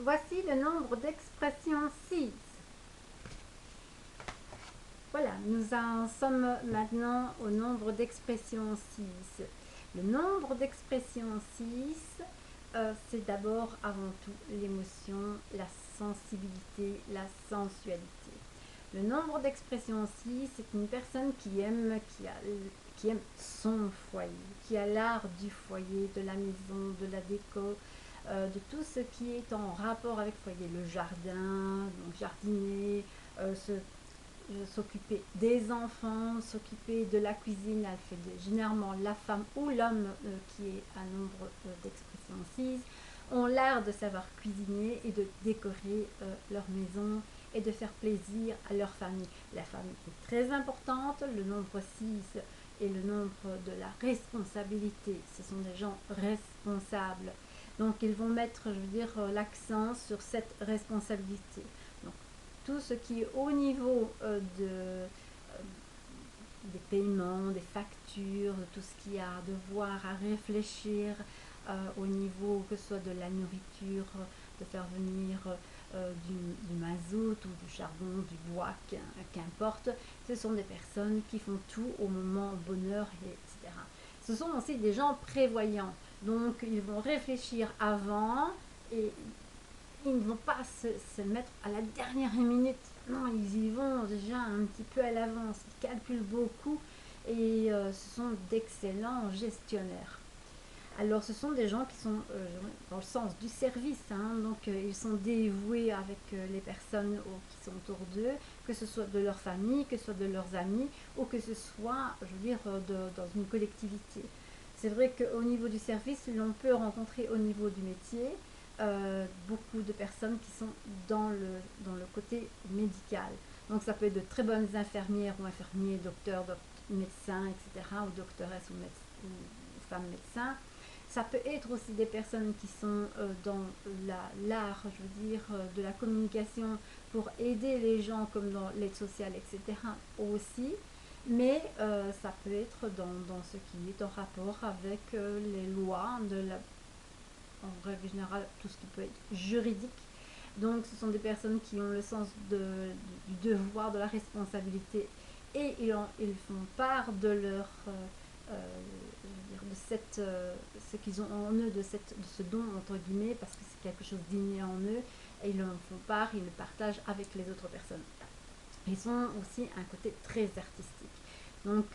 voici le nombre d'expressions 6. Voilà, nous en sommes maintenant au nombre d'expressions 6. Le nombre d'expressions 6, c'est d'abord avant tout l'émotion, la sensibilité, la sensualité. Le nombre d'expressions 6, c'est une personne qui aime son foyer, qui a l'art du foyer, de la maison, de la déco, de tout ce qui est en rapport avec le foyer, le jardin, donc jardiner, s'occuper des enfants, s'occuper de la cuisine. Elle fait généralement la femme ou l'homme qui est un nombre d'expressions 6 ont l'art de savoir cuisiner et de décorer leur maison et de faire plaisir à leur famille. La famille est très importante. Le nombre 6 est le nombre de la responsabilité. Ce sont des gens responsables. Donc ils vont mettre, je veux dire, l'accent sur cette responsabilité. Donc tout ce qui est au niveau des paiements, des factures, de tout ce qu'il y a à devoir à réfléchir au niveau que ce soit de la nourriture, de faire venir du mazout ou du charbon, du bois, qu'importe. Ce sont des personnes qui font tout au moment bonheur, etc. Ce sont aussi des gens prévoyants. Donc ils vont réfléchir avant et ils ne vont pas se mettre à la dernière minute. Non, ils y vont déjà un petit peu à l'avance. Ils calculent beaucoup et ce sont d'excellents gestionnaires. Alors, ce sont des gens qui sont dans le sens du service, hein, donc ils sont dévoués avec les personnes qui sont autour d'eux, que ce soit de leur famille, que ce soit de leurs amis, ou que ce soit, je veux dire, dans une collectivité. C'est vrai qu'au niveau du service, l'on peut rencontrer au niveau du métier beaucoup de personnes qui sont dans le côté médical. Donc ça peut être de très bonnes infirmières ou infirmiers, docteurs, médecins, etc., ou doctoresses ou femmes médecins. Ça peut être aussi des personnes qui sont dans l'art, je veux dire, de la communication pour aider les gens comme dans l'aide sociale, etc. aussi. Mais ça peut être dans ce qui est en rapport avec les lois, en règle générale, tout ce qui peut être juridique. Donc ce sont des personnes qui ont le sens du devoir, de la responsabilité et ils font part de leur ce qu'ils ont en eux, de ce don entre guillemets, parce que c'est quelque chose d'inné en eux, et ils en font part, ils le partagent avec les autres personnes. Ils ont aussi un côté très artistique. Donc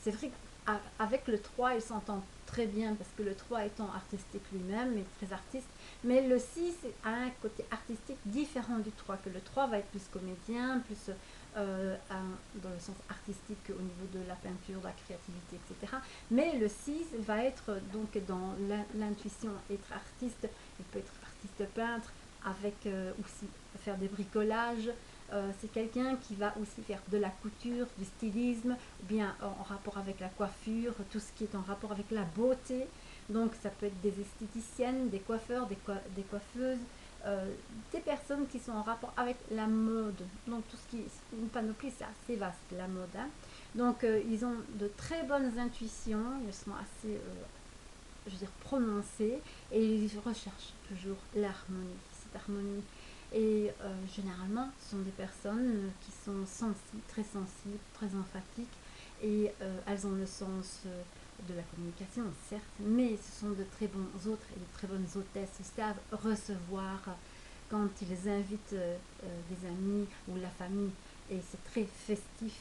c'est vrai qu'avec le 3, ils s'entendent très bien parce que le 3 étant artistique lui-même, est très artiste, mais le 6 a un côté artistique différent du 3, que le 3 va être plus comédien, plus dans le sens artistique au niveau de la peinture, de la créativité, etc. Mais le 6 va être donc dans l'intuition, être artiste, il peut être artiste peintre, avec aussi faire des bricolages. C'est quelqu'un qui va aussi faire de la couture, du stylisme, ou bien en rapport avec la coiffure, tout ce qui est en rapport avec la beauté. Donc ça peut être des esthéticiennes, des coiffeurs, des coiffeuses, des personnes qui sont en rapport avec la mode. Donc tout ce qui est une panoplie, c'est assez vaste, la mode. Hein. Donc ils ont de très bonnes intuitions, ils sont assez, je veux dire, prononcés, et ils recherchent toujours l'harmonie, cette harmonie. Et généralement, ce sont des personnes qui sont sensibles, très emphatiques, et elles ont le sens de la communication, certes, mais ce sont de très bons hôtes et de très bonnes hôtesses. Ils savent recevoir quand ils invitent des amis ou la famille, et c'est très festif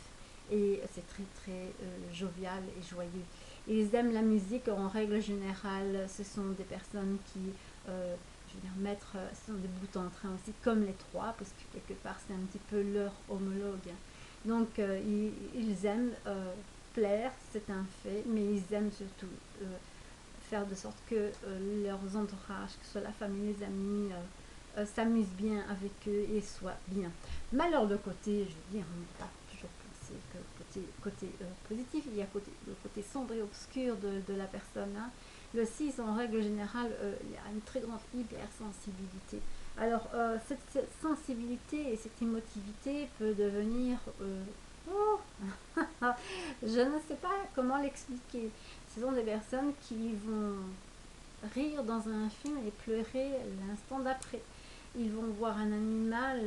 et c'est très très jovial et joyeux. Ils aiment la musique en règle générale. Ce sont des personnes qui je veux dire, mettre ce sont des bouts en train aussi, comme les 3, parce que quelque part c'est un petit peu leur homologue. Donc ils aiment plaire, c'est un fait, mais ils aiment surtout faire de sorte que leurs entourages, que ce soit la famille, les amis, s'amusent bien avec eux et soient bien. Mais alors le côté, je veux dire, on ne peut pas toujours penser que côté positif, il y a le côté sombre et obscur de la personne. Hein. Le 6, en règle générale, il y a une très grande hypersensibilité. Alors, cette sensibilité et cette émotivité peut devenir... oh, je ne sais pas comment l'expliquer. Ce sont des personnes qui vont rire dans un film et pleurer l'instant d'après. ils vont voir un animal,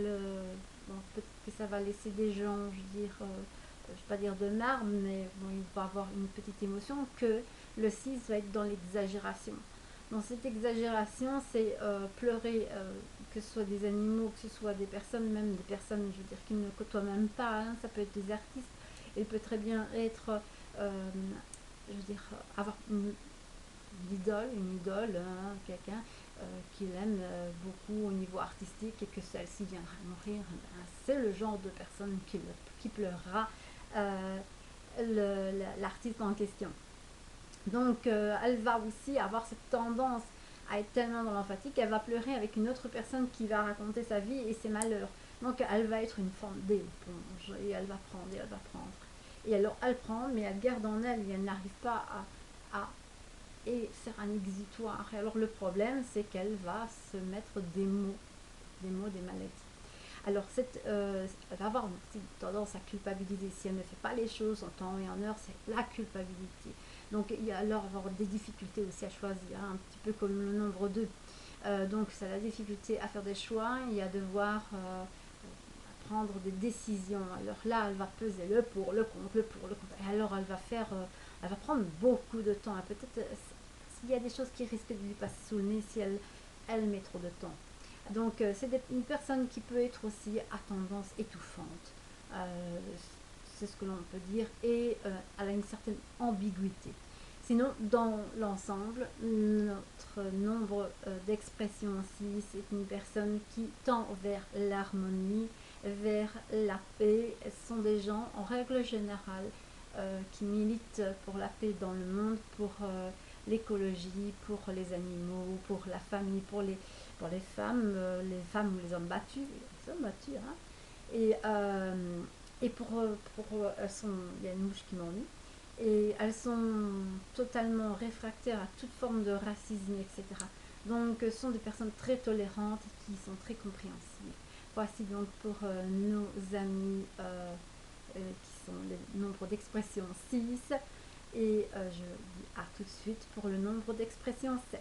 bon, peut-être que ça va laisser des gens, je veux dire, je ne vais pas dire de marbre, mais bon, il va avoir une petite émotion, que le 6 va être dans l'exagération. Dans cette exagération, c'est pleurer, que ce soit des animaux, que ce soit des personnes, même des personnes, je veux dire, qui ne côtoient même pas, hein, ça peut être des artistes, il peut très bien être, je veux dire, avoir une idole, hein, quelqu'un qu'il aime beaucoup au niveau artistique et que celle-ci viendra mourir, ben, c'est le genre de personne qui pleurera l'artiste en question. Donc, elle va aussi avoir cette tendance à être tellement dans l'empathie qu'elle va pleurer avec une autre personne qui va raconter sa vie et ses malheurs. Donc, elle va être une forme d'éponge et elle va prendre et elle va prendre. Et alors, elle prend, mais elle garde en elle et elle n'arrive pas à et faire un exutoire. Et alors, le problème, c'est qu'elle va se mettre des mots, des maladies. Alors, elle va avoir une tendance à culpabiliser. Si elle ne fait pas les choses en temps et en heure, c'est la culpabilité. Donc, il y a alors avoir des difficultés aussi à choisir, hein, un petit peu comme le nombre 2. Donc, c'est la difficulté à faire des choix et à devoir prendre des décisions. Alors là, elle va peser le pour, le contre, le pour, le contre. Et alors, elle va prendre beaucoup de temps. Peut-être s'il y a des choses qui risquent de lui passer sous le nez si elle met trop de temps. Donc, c'est une personne qui peut être aussi à tendance étouffante. Euh, c'est ce que l'on peut dire. Et elle a une certaine ambiguïté. Sinon, dans l'ensemble, notre nombre d'expressions aussi, c'est une personne qui tend vers l'harmonie, vers la paix. Ce sont des gens, en règle générale, qui militent pour la paix dans le monde, pour l'écologie, pour les animaux, pour la famille, pour les femmes ou les hommes battus, hein. Et, elles sont, il y a une mouche qui m'ennuie, et elles sont totalement réfractaires à toute forme de racisme, etc. Donc, ce sont des personnes très tolérantes et qui sont très compréhensives. Voici donc pour nos amis qui sont les nombres d'expression 6. Et je vous dis à tout de suite pour le nombre d'expression 7.